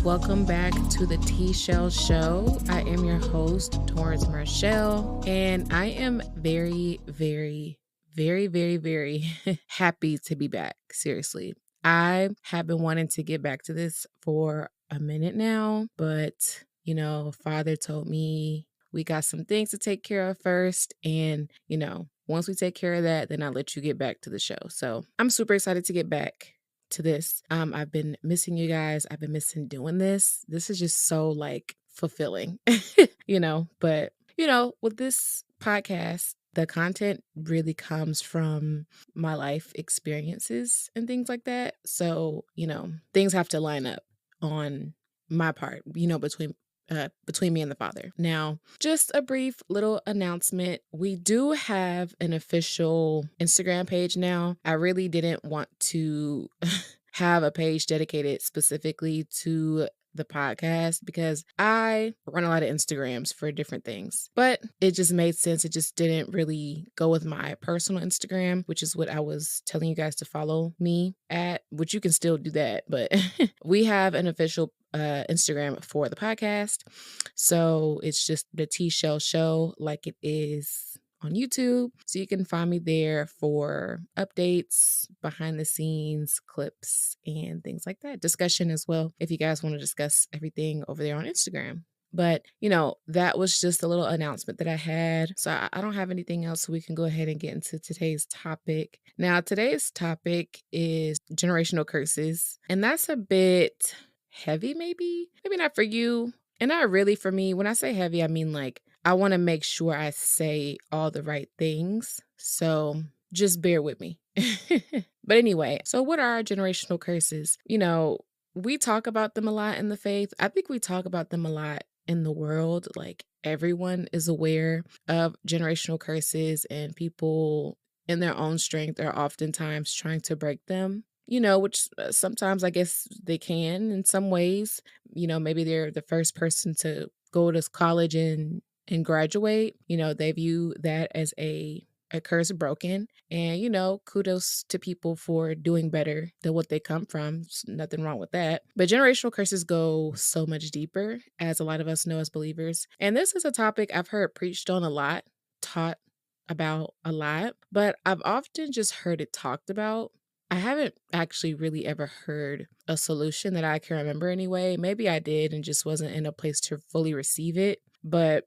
welcome back to the T-Shell Show. I am your host, Torrance Marshall, and I am very, very, very, very, very happy to be back. Seriously. I have been wanting to get back to this for a minute now, but, Father told me we got some things to take care of first, and, once we take care of that, then I'll let you get back to the show. So I'm super excited to get back to this. I've been missing you guys. I've been missing doing this. This is just so fulfilling, but with this podcast, the content really comes from my life experiences and things like that. So, things have to line up on my part, between me and the Father. Now, just a brief little announcement. We do have an official Instagram page now. I really didn't want to have a page dedicated specifically to the podcast because I run a lot of Instagrams for different things, but it just made sense. It just didn't really go with my personal Instagram, which is what I was telling you guys to follow me at, which you can still do that, but we have an official Instagram for the podcast. So it's just the T-Shell Show, like it is on YouTube. So you can find me there for updates, behind the scenes clips, and things like that. Discussion as well, if you guys want to discuss everything over there on Instagram. But, that was just a little announcement that I had. So I don't have anything else. So we can go ahead and get into today's topic. Now, today's topic is generational curses. And that's a bit heavy, maybe not for you. And not really for me. When I say heavy, I mean I want to make sure I say all the right things. So just bear with me. But anyway, so what are generational curses? We talk about them a lot in the faith. I think we talk about them a lot in the world. Everyone is aware of generational curses, and people in their own strength are oftentimes trying to break them. Which sometimes I guess they can in some ways. Maybe they're the first person to go to college and graduate. They view that as a curse broken. And, kudos to people for doing better than what they come from. There's nothing wrong with that. But generational curses go so much deeper, as a lot of us know as believers. And this is a topic I've heard preached on a lot, taught about a lot, but I've often just heard it talked about. I haven't actually really ever heard a solution that I can remember anyway. Maybe I did and just wasn't in a place to fully receive it. But,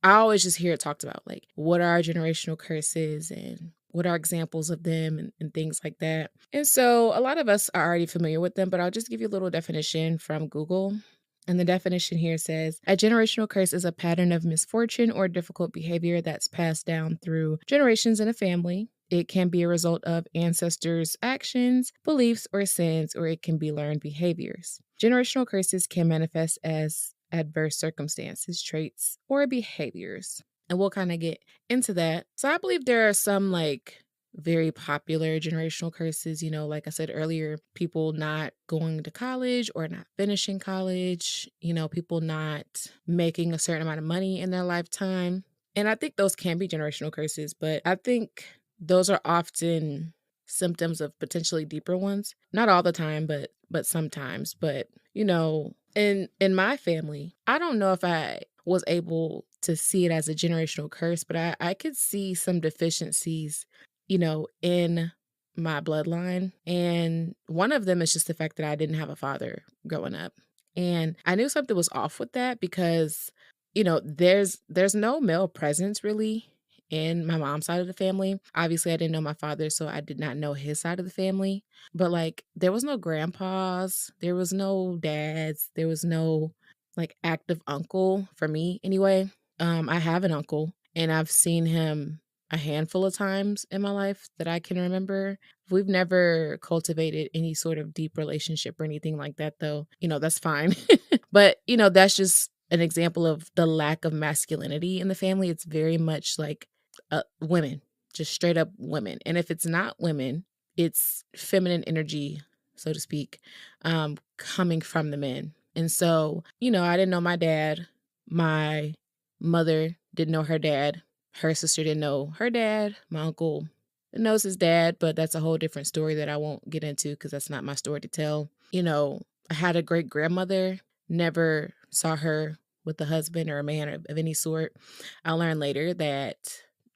I always just hear it talked about, what are generational curses and what are examples of them and things like that. And so a lot of us are already familiar with them, but I'll just give you a little definition from Google. And the definition here says, a generational curse is a pattern of misfortune or difficult behavior that's passed down through generations in a family. It can be a result of ancestors' actions, beliefs, or sins, or it can be learned behaviors. Generational curses can manifest as adverse circumstances, traits, or behaviors. And we'll kind of get into that. So I believe there are some very popular generational curses, like I said earlier, people not going to college or not finishing college, people not making a certain amount of money in their lifetime. And I think those can be generational curses, but I think those are often symptoms of potentially deeper ones. Not all the time, but sometimes. But, in my family, I don't know if I was able to see it as a generational curse, but I could see some deficiencies, in my bloodline. And one of them is just the fact that I didn't have a father growing up. And I knew something was off with that because, there's no male presence really in my mom's side of the family. Obviously, I didn't know my father, so I did not know his side of the family. But there was no grandpas, there was no dads, there was no active uncle for me anyway. I have an uncle, and I've seen him a handful of times in my life that I can remember. We've never cultivated any sort of deep relationship or anything like that, though. That's fine. But, that's just an example of the lack of masculinity in the family. It's very much women, just straight up women. And if it's not women, it's feminine energy, so to speak, coming from the men. And so, I didn't know my dad. My mother didn't know her dad. Her sister didn't know her dad. My uncle knows his dad, but that's a whole different story that I won't get into because that's not my story to tell. I had a great grandmother, never saw her with a husband or a man of any sort. I learned later that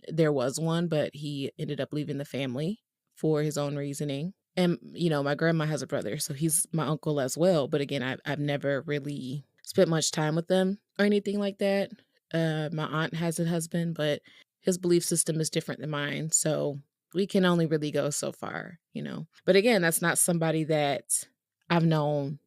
there was one, but he ended up leaving the family for his own reasoning. And, my grandma has a brother, so he's my uncle as well. But again, I've never really spent much time with them or anything like that. My aunt has a husband, but his belief system is different than mine. So we can only really go so far. But again, that's not somebody that I've known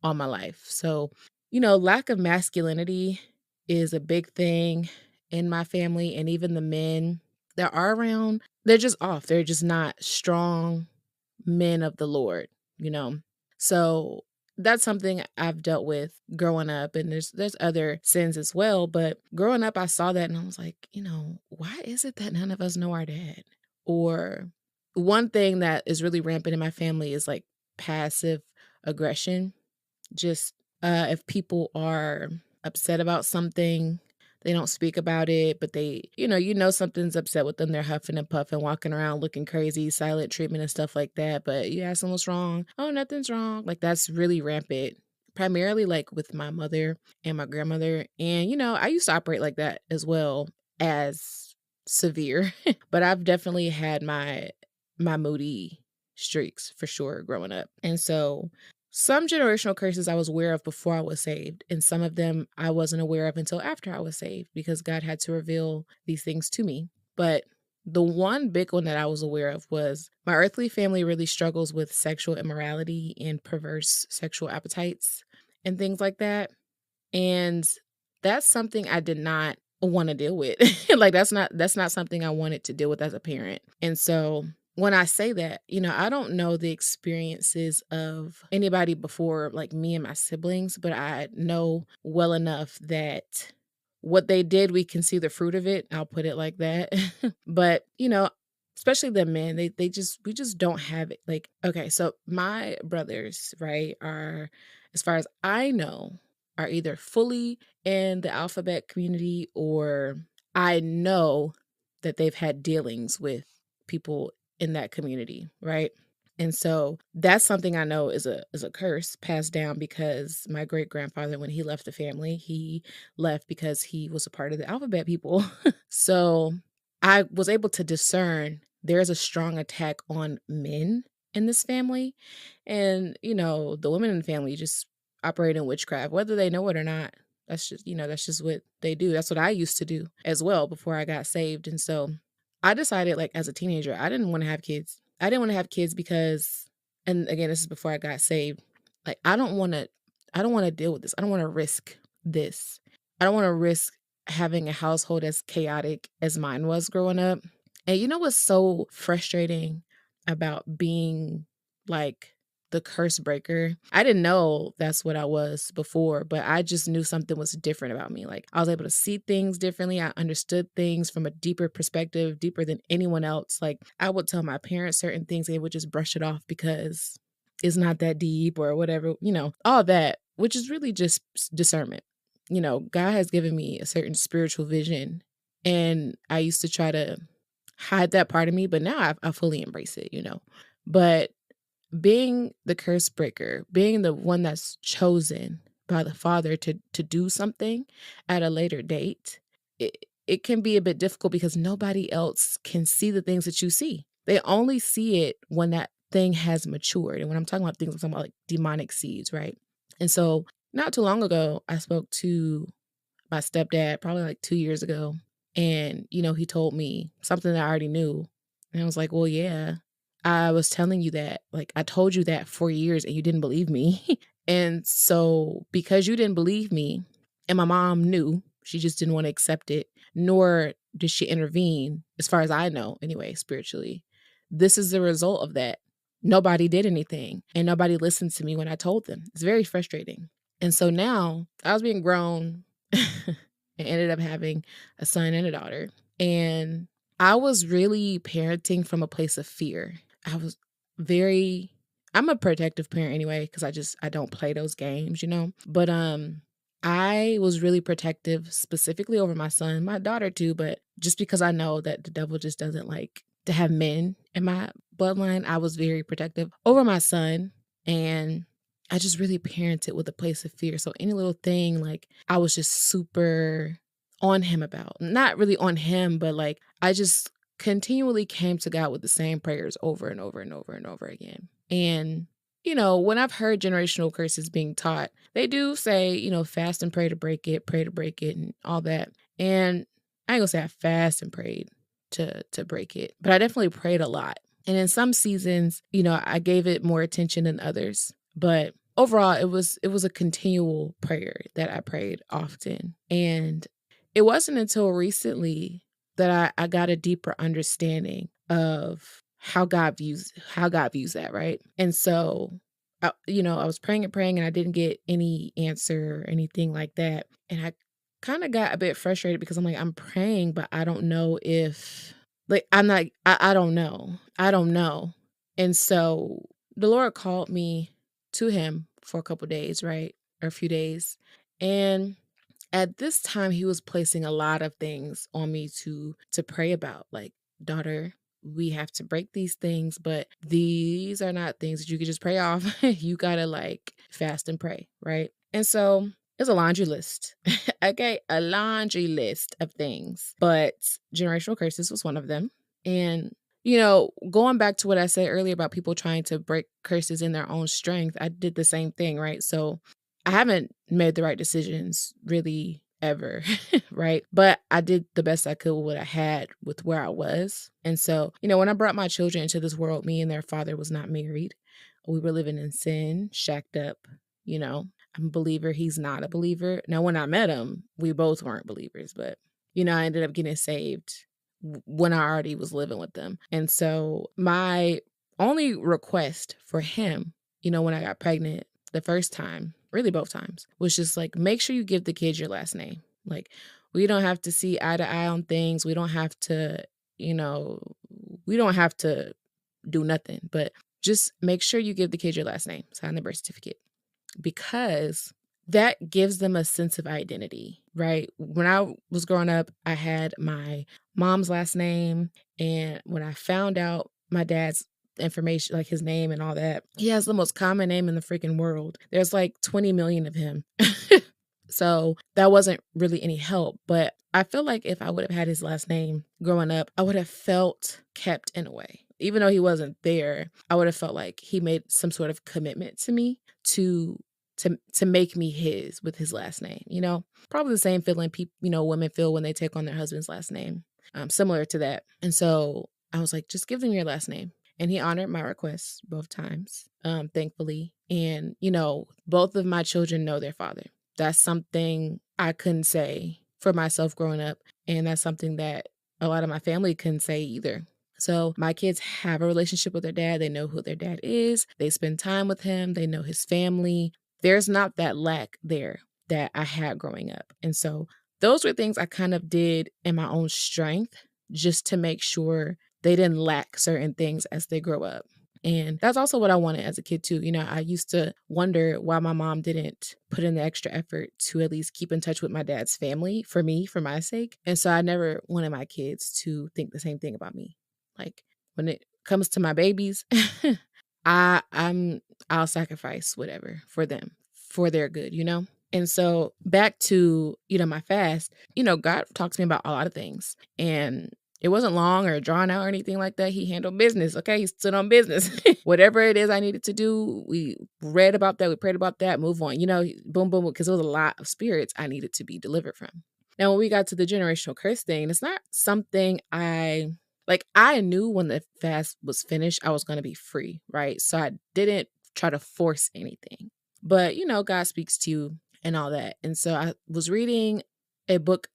all my life. So, lack of masculinity is a big thing in my family. And even the men that are around, they're just off. They're just not strong men of the Lord, you know? So that's something I've dealt with growing up. And there's other sins as well. But growing up, I saw that and I was like, why is it that none of us know our dad? Or one thing that is really rampant in my family is like passive aggression. Just if people are upset about something, they don't speak about it, but something's upset with them. They're huffing and puffing, walking around looking crazy, silent treatment and stuff like that. But you ask them what's wrong. Oh, nothing's wrong. Like that's really rampant. Primarily like with my mother and my grandmother. And, I used to operate like that as well as severe. But I've definitely had my moody streaks for sure growing up. And so some generational curses I was aware of before I was saved, and some of them I wasn't aware of until after I was saved because God had to reveal these things to me. But the one big one that I was aware of was my earthly family really struggles with sexual immorality and perverse sexual appetites and things like that. And that's something I did not want to deal with. Like that's not something I wanted to deal with as a parent. And so when I say that, I don't know the experiences of anybody before like me and my siblings, but I know well enough that what they did, we can see the fruit of it. I'll put it like that. But, especially the men, we just don't have it. Like, okay, so my brothers, right, are, as far as I know, are either fully in the alphabet community or I know that they've had dealings with people in that community, right? And so that's something I know is a curse passed down because my great grandfather, when he left the family, he left because he was a part of the alphabet people. So I was able to discern there's a strong attack on men in this family. And, the women in the family just operate in witchcraft, whether they know it or not. That's just what they do. That's what I used to do as well before I got saved. And so I decided, like, as a teenager, I didn't want to have kids. I didn't want to have kids because, and again, this is before I got saved. Like, I don't want to deal with this. I don't want to risk this. I don't want to risk having a household as chaotic as mine was growing up. And what's so frustrating about being like the curse breaker? I didn't know that's what I was before, but I just knew something was different about me. Like I was able to see things differently. I understood things from a deeper perspective, deeper than anyone else. Like I would tell my parents certain things, they would just brush it off because it's not that deep or whatever, all that, which is really just discernment. God has given me a certain spiritual vision, and I used to try to hide that part of me, but now I fully embrace it. But being the curse breaker, being the one that's chosen by the Father to do something at a later date, it can be a bit difficult because nobody else can see the things that you see. They only see it when that thing has matured. And when I'm talking about things, I'm talking about like demonic seeds, right? And so not too long ago, I spoke to my stepdad, probably like 2 years ago. And, he told me something that I already knew. And I was like, well, yeah, I was telling you that. Like, I told you that for years and you didn't believe me. And so, because you didn't believe me, and my mom knew, she just didn't want to accept it, nor did she intervene, as far as I know, anyway, spiritually. This is the result of that. Nobody did anything and nobody listened to me when I told them. It's very frustrating. And so now I was being grown and ended up having a son and a daughter. And I was really parenting from a place of fear. I'm a protective parent anyway, because I don't play those games. But I was really protective specifically over my son, my daughter too, but just because I know that the devil just doesn't like to have men in my bloodline, I was very protective over my son. And I just really parented with a place of fear. So any little thing, like, I was just super on him about. Not really on him, but like I just continually came to God with the same prayers over and over and over and over again. And when I've heard generational curses being taught, they do say, fast and pray to break it, and all that. And I ain't gonna say I fast and prayed to break it, but I definitely prayed a lot. And in some seasons, I gave it more attention than others. But overall, it was a continual prayer that I prayed often. And it wasn't until recently that I got a deeper understanding of how God views that, right? And so I was praying and praying and I didn't get any answer or anything like that. And I kind of got a bit frustrated because I'm like, I'm praying, but I don't know if like I'm not I don't know. I don't know. And so the Lord called me to him for a couple days, right? Or a few days. And at this time he was placing a lot of things on me to pray about, like, daughter, we have to break these things, but these are not things that you could just pray off. You gotta like fast and pray, right? And so it's a laundry list. Okay, a laundry list of things, but generational curses was one of them. And going back to what I said earlier about people trying to break curses in their own strength, I did the same thing, right? So I haven't made the right decisions really ever, right? But I did the best I could with what I had with where I was. And so, when I brought my children into this world, me and their father was not married. We were living in sin, shacked up, you know. I'm a believer. He's not a believer. Now, when I met him, we both weren't believers, but, I ended up getting saved when I already was living with them. And so my only request for him, when I got pregnant the first time, really both times, was just like, make sure you give the kids your last name. Like, we don't have to see eye to eye on things. We don't have to, we don't have to do nothing, but just make sure you give the kids your last name, sign the birth certificate, because that gives them a sense of identity, right? When I was growing up, I had my mom's last name. And when I found out my dad's information, like his name and all that, he has the most common name in the freaking world. There's like 20 million of him. So that wasn't really any help. But I feel like if I would have had his last name growing up, I would have felt kept in a way. Even though he wasn't there, I would have felt like he made some sort of commitment to me to make me his with his last name, probably the same feeling people, women feel when they take on their husband's last name, similar to that. And so I was like, just give them your last name. And he honored my request both times, thankfully. And, both of my children know their father. That's something I couldn't say for myself growing up. And that's something that a lot of my family couldn't say either. So my kids have a relationship with their dad. They know who their dad is. They spend time with him. They know his family. There's not that lack there that I had growing up. And so those were things I kind of did in my own strength just to make sure they didn't lack certain things as they grow up. And that's also what I wanted as a kid too. I used to wonder why my mom didn't put in the extra effort to at least keep in touch with my dad's family for me, for my sake. And so I never wanted my kids to think the same thing about me. Like, when it comes to my babies, I'll sacrifice whatever for them, for their good, And so back to, my fast, God talks to me about a lot of things. And it wasn't long or drawn out or anything like that. He handled business. Okay. He stood on business. Whatever it is I needed to do, we read about that. We prayed about that. Move on, boom, boom, because there was a lot of spirits I needed to be delivered from. Now, when we got to the generational curse thing, it's not something I knew when the fast was finished, I was going to be free, right? So I didn't try to force anything. But, God speaks to you and all that. And so I was reading a book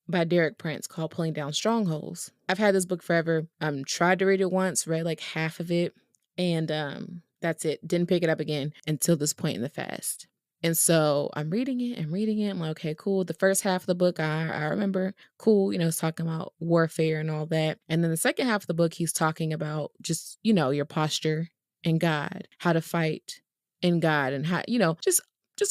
by Derek Prince called Pulling Down Strongholds. I've had this book forever. Tried to read it once, read like half of it, and that's it. Didn't pick it up again until this point in the fast. And so I'm reading it. I'm like, okay, cool. The first half of the book, I remember, cool, it's talking about warfare and all that. And then the second half of the book, he's talking about just, your posture in God, how to fight in God, and how, just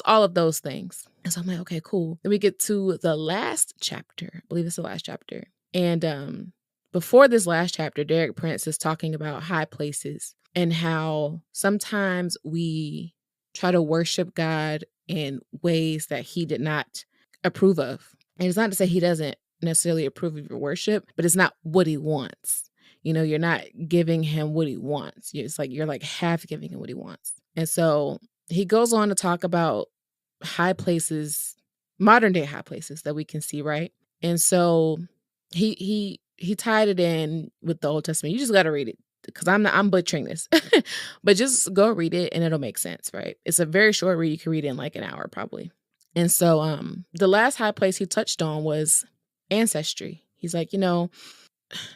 all of those things. And so I'm like, okay, cool. Then we get to the last chapter. I believe it's the last chapter. And before this last chapter, Derek Prince is talking about high places and how sometimes we try to worship God in ways that he did not approve of. And it's not to say he doesn't necessarily approve of your worship, but it's not what he wants. You're not giving him what he wants. It's like you're like half giving him what he wants. And so he goes on to talk about high places, modern day high places that we can see, right? And so he tied it in with the Old Testament. You just got to read it because I'm butchering this, but just go read it and it'll make sense, right? It's a very short read. You can read it in like an hour probably. And so the last high place he touched on was ancestry. He's like,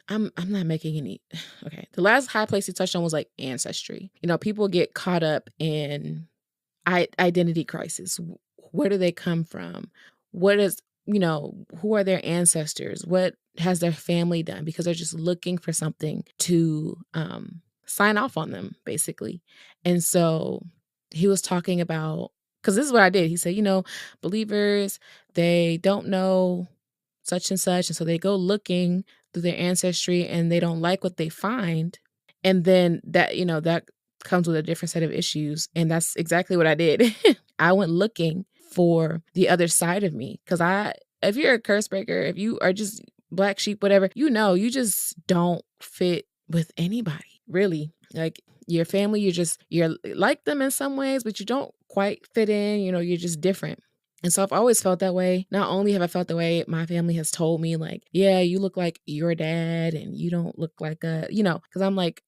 I'm not making any. Okay. The last high place he touched on was like ancestry. People get caught up in identity crisis. Where do they come from? What is, who are their ancestors? What has their family done? Because they're just looking for something to sign off on them, basically. And so he was talking about, because this is what I did. He said, believers, they don't know such and such. And so they go looking through their ancestry and they don't like what they find. And then that, that comes with a different set of issues. And that's exactly what I did. I went looking for the other side of me. Because if you're a curse breaker, if you are just black sheep, whatever, you just don't fit with anybody, really. Like your family, you're like them in some ways, but you don't quite fit in, you're just different. And so I've always felt that way. Not only have I felt the way, my family has told me like, yeah, you look like your dad and you don't look like because I'm like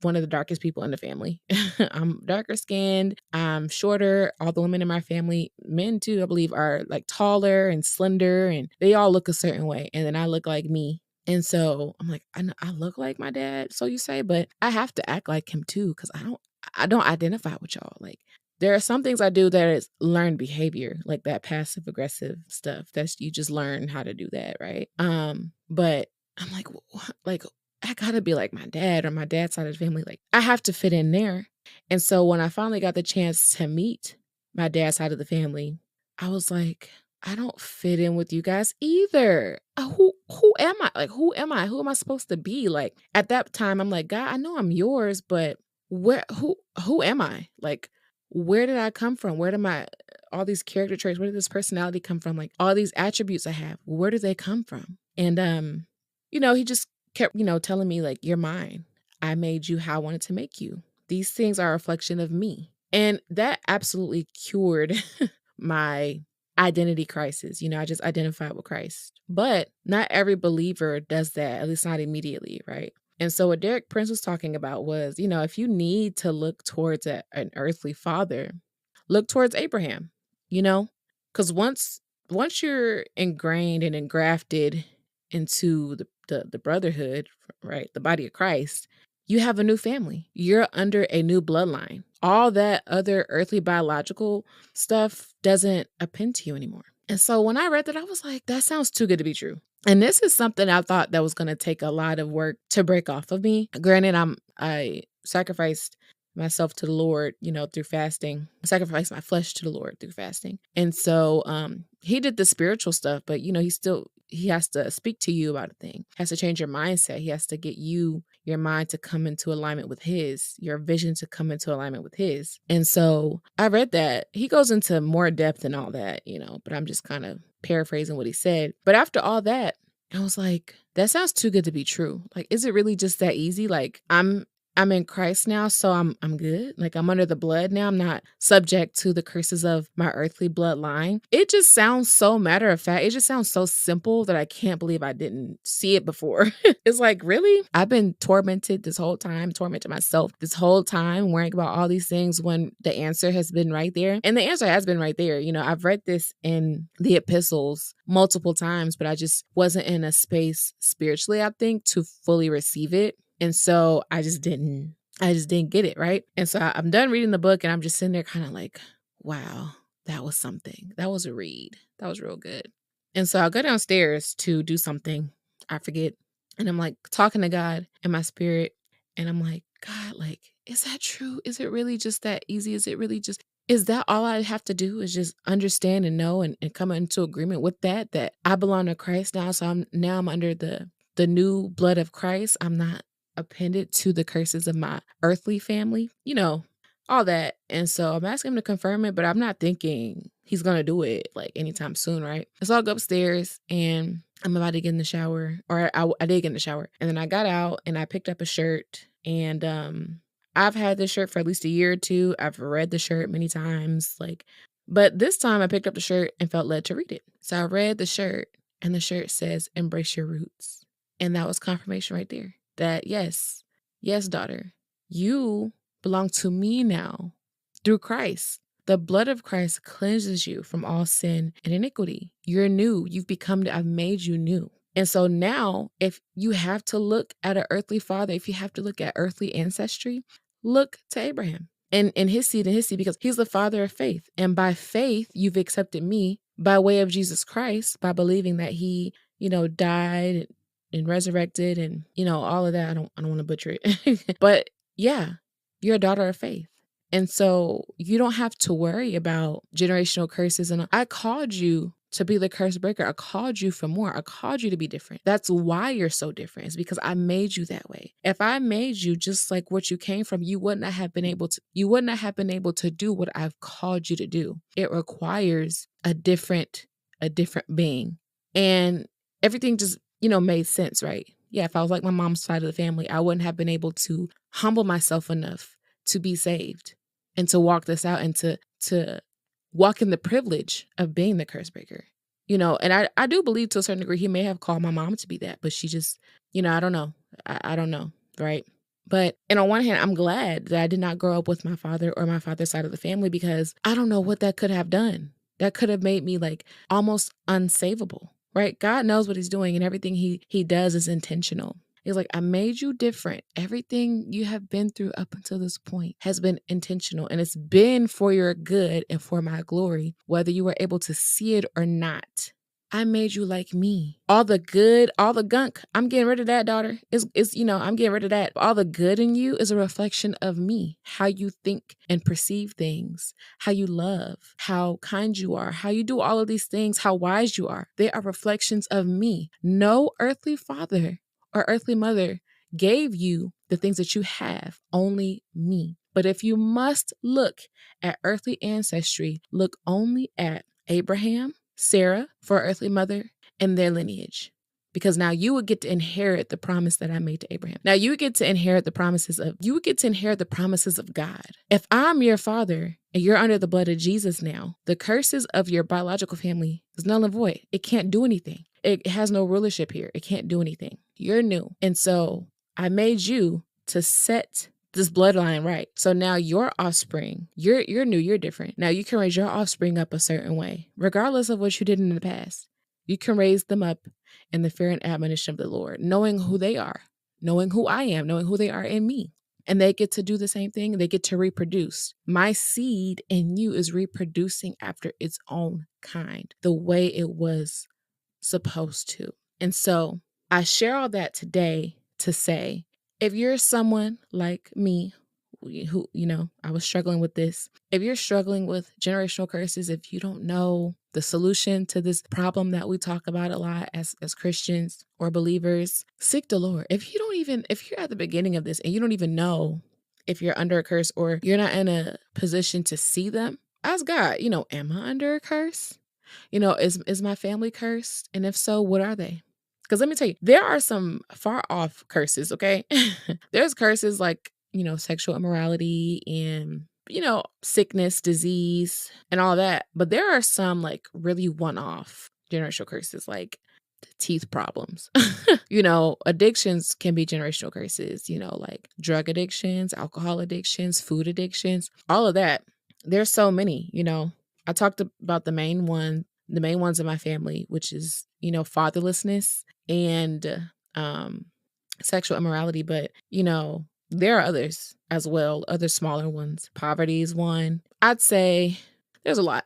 one of the darkest people in the family. I'm darker skinned. I'm shorter. All the women in my family, men too, I believe, are like taller and slender and they all look a certain way. And then I look like me. And so I'm like, I look like my dad, so you say, but I have to act like him too because I don't identify with y'all. Like there are some things I do that is learned behavior, like that passive aggressive stuff. That's you just learn how to do that, right? But I'm like, like I gotta be like my dad or my dad's side of the family. Like I have to fit in there. And so when I finally got the chance to meet my dad's side of the family, I was like, I don't fit in with you guys either. Who am I? Like, who am I? Who am I supposed to be? Like at that time, I'm like, God, I know I'm yours, but who am I? Like, where did I come from? Where did all these character traits, where did this personality come from? Like all these attributes I have, where do they come from? And he just kept, telling me like, you're mine. I made you how I wanted to make you. These things are a reflection of me. And that absolutely cured my identity crisis. I just identified with Christ. But not every believer does that, at least not immediately, right? And so what Derek Prince was talking about was, if you need to look towards an earthly father, look towards Abraham, because once you're ingrained and engrafted into the brotherhood, right, the body of Christ, you have a new family. You're under a new bloodline. All that other earthly biological stuff doesn't append to you anymore. And so when I read that, I was like, that sounds too good to be true. And this is something I thought that was going to take a lot of work to break off of me. Granted, I sacrificed myself to the Lord, through fasting. I sacrificed my flesh to the Lord through fasting. And so he did the spiritual stuff, but he has to speak to you about a thing. He has to change your mindset. He has to get your mind to come into alignment with his, your vision to come into alignment with his. And so I read that. He goes into more depth and all that, but I'm just kind of paraphrasing what he said. But after all that, I was like, that sounds too good to be true. Like, is it really just that easy? Like, I'm in Christ now, so I'm good. Like I'm under the blood now. I'm not subject to the curses of my earthly bloodline. It just sounds so matter of fact. It just sounds so simple that I can't believe I didn't see it before. It's like, really? I've been tormented this whole time, tormented myself this whole time, worrying about all these things when the answer has been right there. And the answer has been right there. I've read this in the epistles multiple times, but I just wasn't in a space spiritually, I think, to fully receive it. And so I just didn't get it, right? And so I'm done reading the book and I'm just sitting there kind of like, wow, that was something. That was a read. That was real good. And so I'll go downstairs to do something. I forget. And I'm like talking to God in my spirit. And I'm like, God, like, is that true? Is it really just that easy? Is that all I have to do is just understand and know and come into agreement with that I belong to Christ now. So I'm under the new blood of Christ. I'm not appended to the curses of my earthly family. all that. And so I'm asking him to confirm it, but I'm not thinking he's going to do it like anytime soon, right? So I'll go upstairs and I'm about to get in the shower, or I did get in the shower. And then I got out and I picked up a shirt. And I've had this shirt for at least a year or two. I've read the shirt many times, like, but this time I picked up the shirt and felt led to read it. So I read the shirt, and the shirt says, "Embrace your roots." And that was confirmation right there that yes, yes, daughter, you belong to me now through Christ. The blood of Christ cleanses you from all sin and iniquity. You're new. You've become, I've made you new. And so now, if you have to look at an earthly father, if you have to look at earthly ancestry, look to Abraham and his seed and his seed, because he's the father of faith. And by faith, you've accepted me by way of Jesus Christ, by believing that he, died and resurrected and, all of that. I don't want to butcher it. But yeah, you're a daughter of faith. And so you don't have to worry about generational curses. And I called you to be the curse breaker. I called you for more. I called you to be different. That's why you're so different. It's because I made you that way. If I made you just like what you came from, you wouldn't have been able to do what I've called you to do. It requires a different being. And everything just, made sense, right? Yeah, if I was like my mom's side of the family, I wouldn't have been able to humble myself enough to be saved and to walk this out and to walk in the privilege of being the curse breaker. And I do believe to a certain degree he may have called my mom to be that, but she just, I don't know. I don't know, right? But and on one hand, I'm glad that I did not grow up with my father or my father's side of the family, because I don't know what that could have done. That could have made me like almost unsavable, right? God knows what he's doing, and everything he does is intentional. It's like, I made you different. Everything you have been through up until this point has been intentional, and it's been for your good and for my glory, whether you were able to see it or not. I made you like me. All the good, all the gunk, I'm getting rid of that, daughter. I'm getting rid of that. All the good in you is a reflection of me, how you think and perceive things, how you love, how kind you are, how you do all of these things, how wise you are. They are reflections of me. No earthly father or earthly mother gave you the things that you have, only me. But if you must look at earthly ancestry, look only at Abraham, Sarah for earthly mother, and their lineage. Because now you would get to inherit the promise that I made to Abraham. Now you would get to inherit the promises of God. If I'm your father and you're under the blood of Jesus now, the curses of your biological family is null and void. It can't do anything. It has no rulership here. It can't do anything. You're new. And so I made you to set this bloodline right. So now your offspring, you're new, you're different. Now you can raise your offspring up a certain way, regardless of what you did in the past. You can raise them up in the fear and admonition of the Lord, knowing who they are, knowing who I am, knowing who they are in me. And they get to do the same thing. They get to reproduce. My seed in you is reproducing after its own kind, the way it was supposed to. And so I share all that today to say, if you're someone like me, who, I was struggling with this. If you're struggling with generational curses, if you don't know the solution to this problem that we talk about a lot as Christians or believers, seek the Lord. If you're at the beginning of this and you don't even know if you're under a curse or you're not in a position to see them, ask God, am I under a curse? Is my family cursed? And if so, what are they? Because let me tell you, there are some far off curses, okay? There's curses like, sexual immorality and, sickness, disease, and all that. But there are some like really one-off generational curses, like teeth problems. Addictions can be generational curses, like drug addictions, alcohol addictions, food addictions, all of that. There's so many, I talked about the main ones in my family, which is, fatherlessness and sexual immorality. But, there are others as well, other smaller ones. Poverty is one. I'd say there's a lot.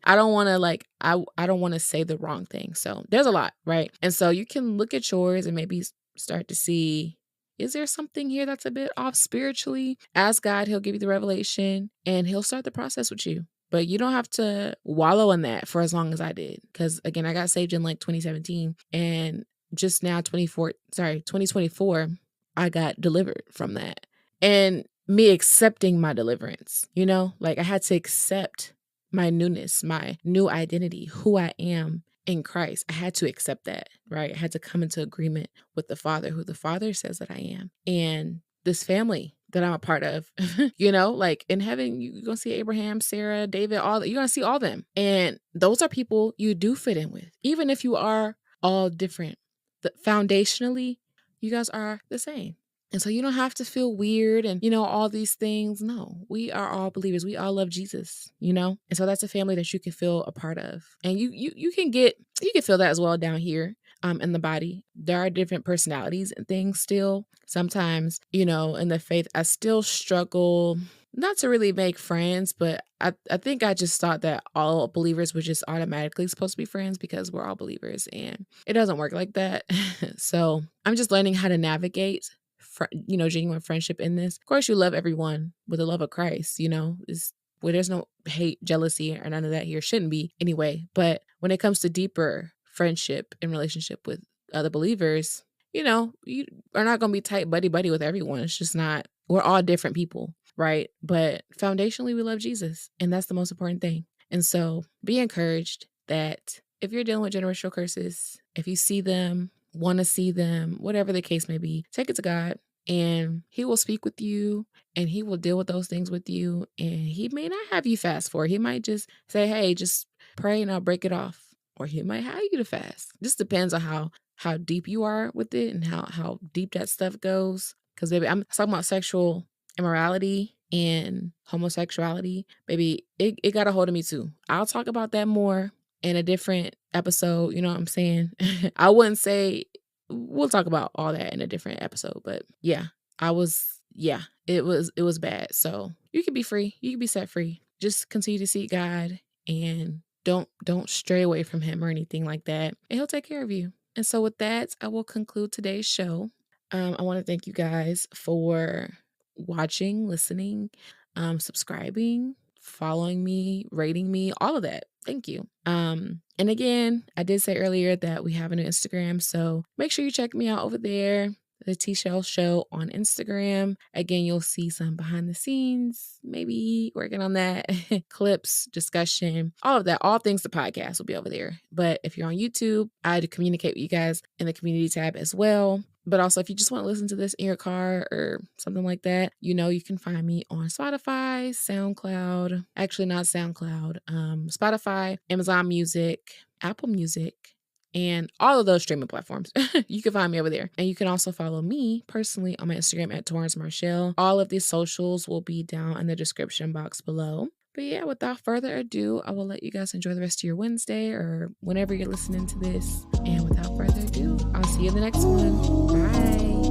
I don't want to I don't want to say the wrong thing. So there's a lot, right? And so you can look at yours and maybe start to see, is there something here that's a bit off spiritually? Ask God, he'll give you the revelation and he'll start the process with you. But you don't have to wallow in that for as long as I did. Because again, I got saved in like 2017 and just now 2024, I got delivered from that. And me accepting my deliverance, like I had to accept my newness, my new identity, who I am in Christ. I had to accept that, right? I had to come into agreement with the Father, who the Father says that I am. And this family that I'm a part of, like in heaven, you're going to see Abraham, Sarah, David, you're going to see all them. And those are people you do fit in with, even if you are all different. Foundationally, you guys are the same. And so you don't have to feel weird and, all these things. No, we are all believers. We all love Jesus, And so that's a family that you can feel a part of. And you can feel that as well down here in the body. There are different personalities and things still. Sometimes, in the faith, I still struggle not to really make friends, but I think I just thought that all believers were just automatically supposed to be friends because we're all believers, and it doesn't work like that. So I'm just learning how to navigate genuine friendship in this. Of course, you love everyone with the love of Christ, where there's no hate, jealousy, or none of that here. Shouldn't be anyway. But when it comes to deeper friendship and relationship with other believers, you are not going to be tight buddy with everyone. It's just not. We're all different people, right? But foundationally, we love Jesus, and that's the most important thing. And so be encouraged that if you're dealing with generational curses, if you see them, want to see them, whatever the case may be, take it to God, and he will speak with you, and he will deal with those things with you. And he may not have you fast for it. He might just say, hey, just pray and I'll break it off. Or he might have you to fast. Just depends on how deep you are with it and how deep that stuff goes. Because baby, I'm talking about sexual immorality and homosexuality. Baby, it got a hold of me too. I'll talk about that more in a different episode. You know what I'm saying? I wouldn't say we'll talk about all that in a different episode, but yeah, it was bad. So you can be free. You can be set free. Just continue to seek God and don't stray away from him or anything like that. And he'll take care of you. And so with that, I will conclude today's show. I want to thank you guys for watching, listening, subscribing, following me, rating me, all of that. Thank you. And again, I did say earlier that we have a new Instagram, so make sure you check me out over there, the T-Shell Show on Instagram. Again, you'll see some behind the scenes, maybe working on that, clips, discussion, all of that, all things the podcast will be over there. But if you're on YouTube, I'd communicate with you guys in the community tab as well. But also, if you just want to listen to this in your car or something like that, you can find me on Spotify, SoundCloud, actually not SoundCloud, Spotify, Amazon Music, Apple Music, and all of those streaming platforms. You can find me over there. And you can also follow me personally on my Instagram at Torrance Marshall. All of these socials will be down in the description box below. But yeah, without further ado, I will let you guys enjoy the rest of your Wednesday or whenever you're listening to this. And without further ado, I'll see you in the next one. Bye.